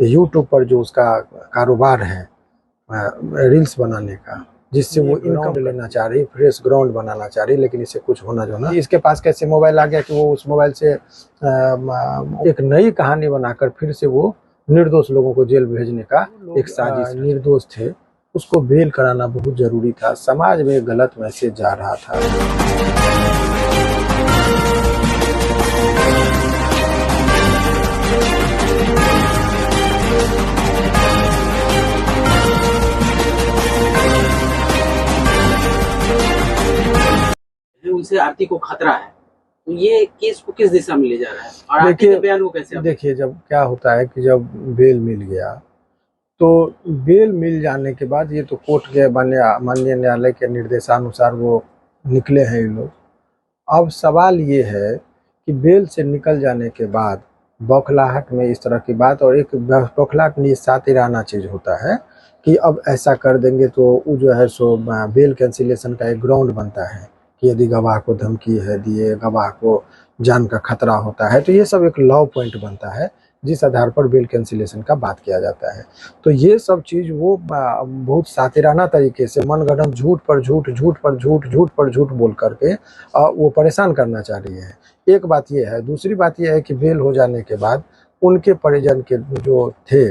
YouTube पर जो उसका कारोबार है रील्स बनाने का, जिससे वो इनकम लेना चाह रही, फ्रेश ग्राउंड बनाना चाह रही, लेकिन इससे कुछ होना जो ना, इसके पास कैसे मोबाइल आ गया कि वो उस मोबाइल से एक नई कहानी बनाकर फिर से वो निर्दोष लोगों को जेल भेजने का एक साजिश। निर्दोष थे, उसको बेल कराना बहुत जरूरी था। समाज में गलत मैसेज जा रहा था। उनसे आरती को खतरा है, तो ये केस को किस दिशा में ले जा रहा है और आरती के बयान को कैसे? देखिए, जब क्या होता है कि जब बेल मिल गया, तो बेल मिल जाने के बाद ये तो कोर्ट के माननीय न्यायालय के निर्देशानुसार वो निकले हैं ये लोग। अब सवाल ये है कि बेल से निकल जाने के बाद बौखलाहट में इस तरह की बात, और एक बौखलाहट नहीं, सातिराना चीज होता है कि अब ऐसा कर देंगे तो वो जो है सो बेल कैंसिलेशन का एक ग्राउंड बनता है कि यदि गवाह को धमकी है दिए, गवाह को जान का खतरा होता है, तो ये सब एक लॉ पॉइंट बनता है जिस आधार पर बेल कैंसिलेशन का बात किया जाता है। तो ये सब चीज वो बहुत सातिराना तरीके से मनगढ़ंत झूठ पर झूठ, झूठ पर झूठ, झूठ पर झूठ बोल करके वो परेशान करना चाह रही है। एक बात ये है। दूसरी बात ये है कि बेल हो जाने के बाद उनके परिजन के जो थे,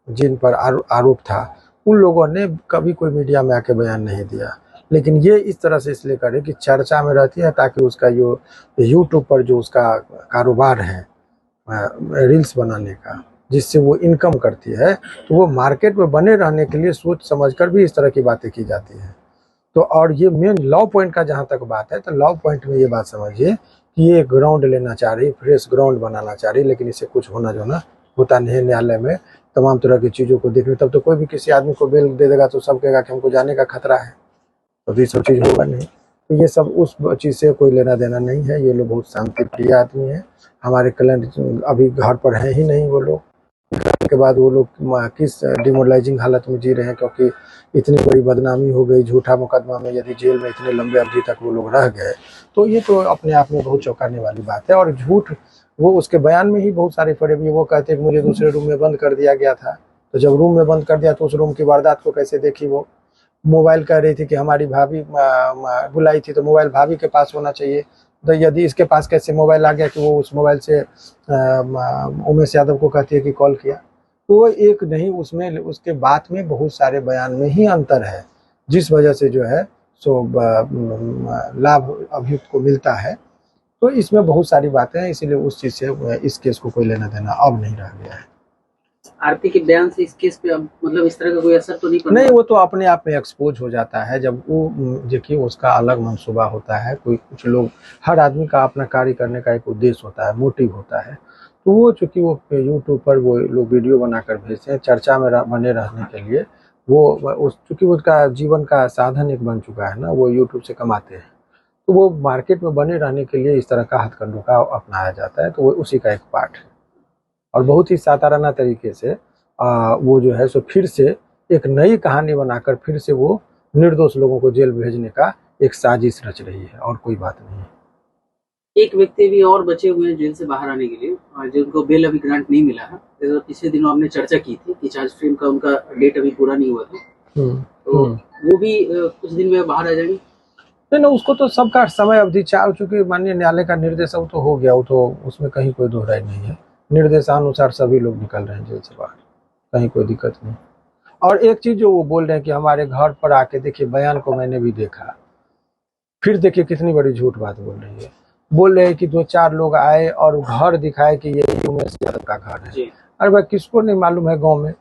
जिन पर आरोप था, उन लोगों ने कभी कोई मीडिया में आके बयान नहीं दिया। लेकिन ये इस तरह से इसलिए करे कि चर्चा में रहती है, ताकि उसका जो यूट्यूब पर जो उसका कारोबार है रील्स बनाने का, जिससे वो इनकम करती है, तो वो मार्केट में बने रहने के लिए सोच समझकर भी इस तरह की बातें की जाती हैं। तो और ये मेन लॉ पॉइंट का जहाँ तक बात है, तो लॉ पॉइंट में ये बात समझिए कि ये ग्राउंड लेना चाह रही, फ्रेश ग्राउंड बनाना चाह रही, लेकिन इससे कुछ होना जो ना होता नहीं। न्यायालय में तमाम तरह की चीज़ों को देखने, तब तो कोई भी किसी आदमी को बेल दे देगा तो सब कहेगा कि हमको जाने का खतरा है, तो ये सब चीज़ होगा नहीं। तो ये सब उस चीज़ से कोई लेना देना नहीं है। ये लोग बहुत शांति प्रिय आदमी हैं। हमारे कल्याण अभी घर पर है ही नहीं वो लोग। के बाद वो लोग किस डिमोरलाइजिंग हालत में जी रहे हैं, क्योंकि इतनी बड़ी बदनामी हो गई, झूठा मुकदमा में यदि जेल में इतने लंबे अवधि तक वो लोग रह गए, तो ये तो अपने आप में बहुत चौंकाने वाली बात है। और झूठ वो उसके बयान में ही बहुत सारे पड़े भी। वो कहते हैं कि मुझे दूसरे रूम में बंद कर दिया गया था, तो जब रूम में बंद कर दिया तो उस रूम की वारदात को कैसे देखी वो? मोबाइल कह रही थी कि हमारी भाभी बुलाई थी, तो मोबाइल भाभी के पास होना चाहिए। तो यदि इसके पास कैसे मोबाइल आ गया कि वो उस मोबाइल से उमेश यादव को कहती है कि कॉल किया? तो वो एक नहीं, उसमें उसके बात में बहुत सारे बयान में ही अंतर है, जिस वजह से जो है सो लाभ अभियुक्त को मिलता है। तो इसमें बहुत सारी बातें हैं, इसीलिए उस चीज से इस केस को कोई लेना देना अब नहीं रह गया है। आरती के बयान से इस केस पे अब मतलब इस तरह का कोई असर तो नहीं पड़ा? नहीं, वो तो अपने आप में एक्सपोज हो जाता है। जब वो देखिए, उसका अलग मंसूबा होता है। कोई कुछ लोग, हर आदमी का अपना कार्य करने का एक उद्देश्य होता है, मोटिव होता है। तो वो चूंकि वो यूट्यूब पर वो लोग वीडियो बनाकर भेजते हैं चर्चा में बने रहने के लिए, वो चूंकि उसका जीवन का साधन एक बन चुका है ना, वो यूट्यूब से कमाते हैं, तो वो मार्केट में बने रहने के लिए इस तरह का हथकंडों का अपनाया जाता है। तो वो उसी का एक पार्ट है। और बहुत ही साधारण तरीके से वो जो है सो फिर से एक नई कहानी बनाकर फिर से वो निर्दोष लोगों को जेल भेजने का एक साजिश रच रही है, और कोई बात नहीं है। एक व्यक्ति भी और बचे हुए हैं जेल से बाहर आने के लिए, जिनको बेल अभी ग्रांट नहीं मिला है। तो पिछले दिनों आपने चर्चा की थी कि चार्ज फ्रेम का उनका डेट अभी पूरा नहीं हुआ था, तो वो भी कुछ दिन में बाहर आ जाएंगे? नहीं, उसको तो सबका समय अवधि चार, चूंकि माननीय न्यायालय का निर्देश वो तो हो गया, वो तो उसमें कहीं कोई दो राय नहीं है। निर्देशानुसार सभी लोग निकल रहे हैं जेल से बाहर, कहीं कोई दिक्कत नहीं। और एक चीज जो वो बोल रहे हैं कि हमारे घर पर आके, देखिए बयान को मैंने भी देखा, फिर देखिए कितनी बड़ी झूठ बात बोल रही है। बोल रहे हैं कि 2-4 लोग आए और घर दिखाए कि ये उमेश यादव का घर है। अरे भाई, किसको नहीं मालूम है गाँव में?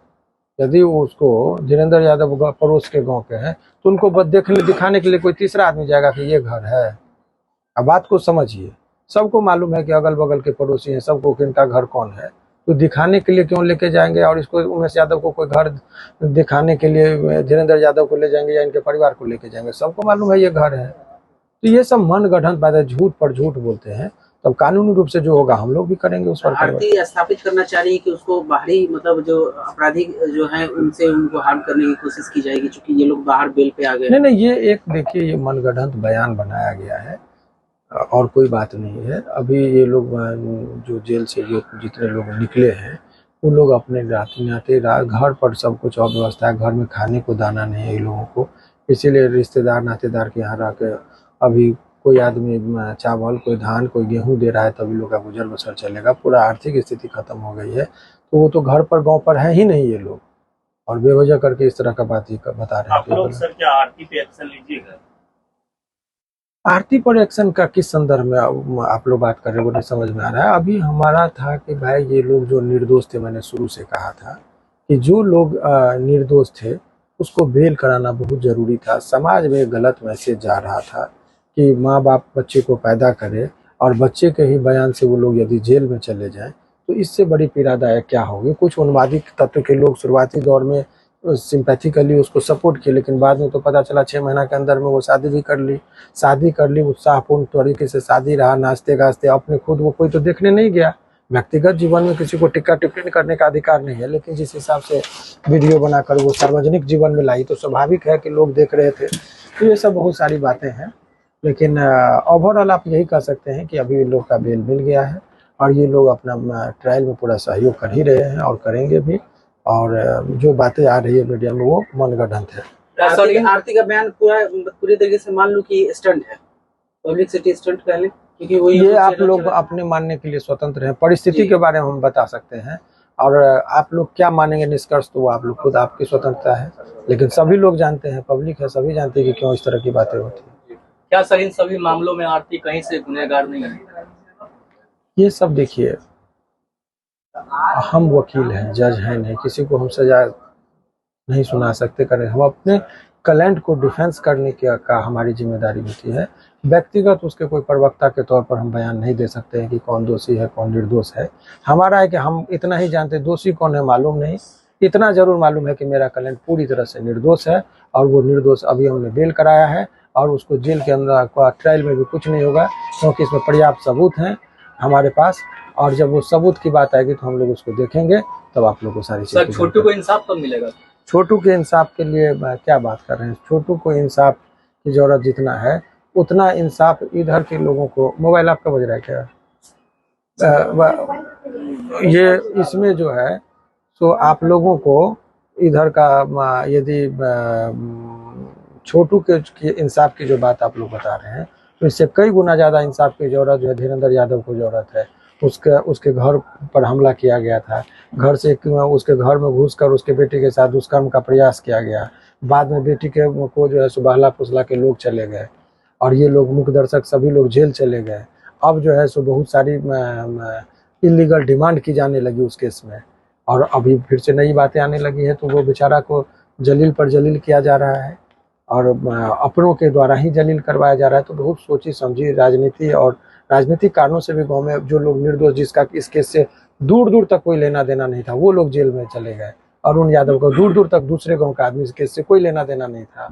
यदि उसको धीरेन्द्र यादव पड़ोस के गांव के हैं, तो उनको बस दिखाने के लिए कोई तीसरा आदमी जाएगा कि ये घर है? अब बात को समझिए। सबको मालूम है कि अगल बगल के पड़ोसी हैं, सबको किनका घर कौन है, तो दिखाने के लिए क्यों लेके जाएंगे? और इसको उमेश यादव को कोई घर दिखाने के लिए धीरेन्द्र यादव को ले जाएंगे या इनके परिवार को लेके जाएंगे? सबको मालूम है ये घर है। तो ये सब मनगढ़ंत बात है, झूठ पर झूठ बोलते हैं। तब कानूनी रूप से जो होगा हम लोग भी करेंगे उस पर। आरती स्थापित करना चाह रही है कि उसको बाहरी, मतलब जो अपराधी जो है उनसे उनको हार्म करने की कोशिश की जाएगी, क्योंकि ये लोग बाहर बेल पे आ गए। नहीं, ये एक देखिए, ये मनगढ़ंत बयान बनाया गया है और कोई बात नहीं है। अभी ये लोग जो जेल से जो जितने लोग निकले हैं, वो लोग अपने आते घर पर सब कुछ और व्यवस्था है, घर में खाने को दाना नहीं है इन लोगों को, इसीलिए रिश्तेदार नातेदार के यहाँ रह के अभी कोई आदमी चावल, कोई धान, कोई गेहूं दे रहा है तभी लोग का गुजर बसर चलेगा। पूरा आर्थिक स्थिति खत्म हो गई है, तो वो तो घर पर गांव पर है ही नहीं ये लोग, और बेवजह करके इस तरह का बात ही बता रहे हैं। आप लोग सर क्या आरती पे एक्शन लीजिएगा? आरती पर एक्शन का किस संदर्भ में आप लोग बात कर रहे हो, नहीं समझ में आ रहा है। अभी हमारा था कि भाई ये लोग जो निर्दोष थे, मैंने शुरू से कहा था कि जो लोग निर्दोष थे उसको बेल कराना बहुत जरूरी था। समाज में गलत मैसेज जा रहा था कि माँ बाप बच्चे को पैदा करे और बच्चे के ही बयान से वो लोग यदि जेल में चले जाएं तो इससे बड़ी पीड़ादायक क्या होगी। कुछ उन्मादी तत्व के लोग शुरुआती दौर में सिंपैथिकली उसको सपोर्ट किए, लेकिन बाद में तो पता चला 6 महीना के अंदर में वो शादी भी कर ली, उत्साहपूर्ण तरीके से शादी रहा, नाचते गाजते अपने खुद। वो कोई तो देखने नहीं गया, व्यक्तिगत जीवन में किसी को टिक्का टिप्पणी करने का अधिकार नहीं है, लेकिन जिस हिसाब से वीडियो बनाकर वो सार्वजनिक जीवन में लाई तो स्वाभाविक है कि लोग देख रहे थे। तो ये सब बहुत सारी बातें हैं, लेकिन ओवरऑल आप यही कह सकते हैं कि अभी लोग का बेल मिल गया है और ये लोग अपना ट्रायल में पूरा सहयोग कर ही रहे हैं और करेंगे भी। और जो बातें आ रही है मीडिया में वो मनगढ़ंत है। आरती का बयान पूरी तरीके से मान लो कि स्टंट है, पब्लिक सिटी स्टंट कह लें, क्योंकि वो ये आप लोग अपने मानने के लिए स्वतंत्र हैं। परिस्थिति के बारे में हम बता सकते हैं, और आप लोग क्या मानेंगे निष्कर्ष तो वो आप लोग खुद, आपकी स्वतंत्रता है। लेकिन सभी लोग जानते हैं, पब्लिक है, सभी जानते हैं कि क्यों इस तरह की बातें होती है। क्या सर इन सभी मामलों में आरती कहीं से गुनहगार नहीं है? ये सब देखिए, हम वकील हैं, जज हैं नहीं, किसी को हम सजा नहीं सुना सकते करें। हम अपने क्लाइंट को डिफेंस करने का हमारी जिम्मेदारी होती है। व्यक्तिगत उसके कोई प्रवक्ता के तौर पर हम बयान नहीं दे सकते हैं कि कौन दोषी है कौन निर्दोष है। हमारा है कि हम इतना ही जानते हैं, दोषी कौन है मालूम नहीं, इतना जरूर मालूम है कि मेरा क्लाइंट पूरी तरह से निर्दोष है और वो निर्दोष। अभी हमने बेल कराया है और उसको जेल के अंदर ट्रायल में भी कुछ नहीं होगा, क्योंकि इसमें पर्याप्त सबूत हैं हमारे पास। और जब वो सबूत की बात आएगी तो हम लोग उसको देखेंगे, तब आप लोग को सारी चीजें। छोटू को इंसाफ कब मिलेगा? छोटू के इंसाफ के लिए क्या बात कर रहे हैं? छोटू को इंसाफ की जरूरत जितना है उतना इंसाफ इधर के लोगों को। मोबाइल आपका बज रहा है क्या? ये इसमें जो है तो आप लोगों को इधर का यदि छोटू के इंसाफ की जो बात आप लोग बता रहे हैं तो इससे कई गुना ज्यादा इंसाफ की जरूरत जो है धीरेन्द्र यादव को जरूरत है। उसके घर पर हमला किया गया था, घर से उसके घर में घुसकर उसके बेटी के साथ दुष्कर्म का प्रयास किया गया। बाद में बेटी को जो है सो बहला फुसला के लोग चले गए और ये लोग मुख्य दर्शक सभी लोग जेल चले गए। अब जो है सो बहुत सारी इलीगल डिमांड की जाने लगी उस केस में, और अभी फिर से नई बातें आने लगी है। तो वो बेचारा को जलील पर जलील किया जा रहा है और अपनों के द्वारा ही जलील करवाया जा रहा है। तो बहुत सोची समझी राजनीति और राजनीतिक कारणों से भी गांव में जो लोग निर्दोष, जिसका इस केस से दूर दूर तक कोई लेना देना नहीं था, वो लोग जेल में चले गए। अरुण यादव को दूर दूर तक दूसरे गांव का आदमी इस केस से कोई लेना देना नहीं था।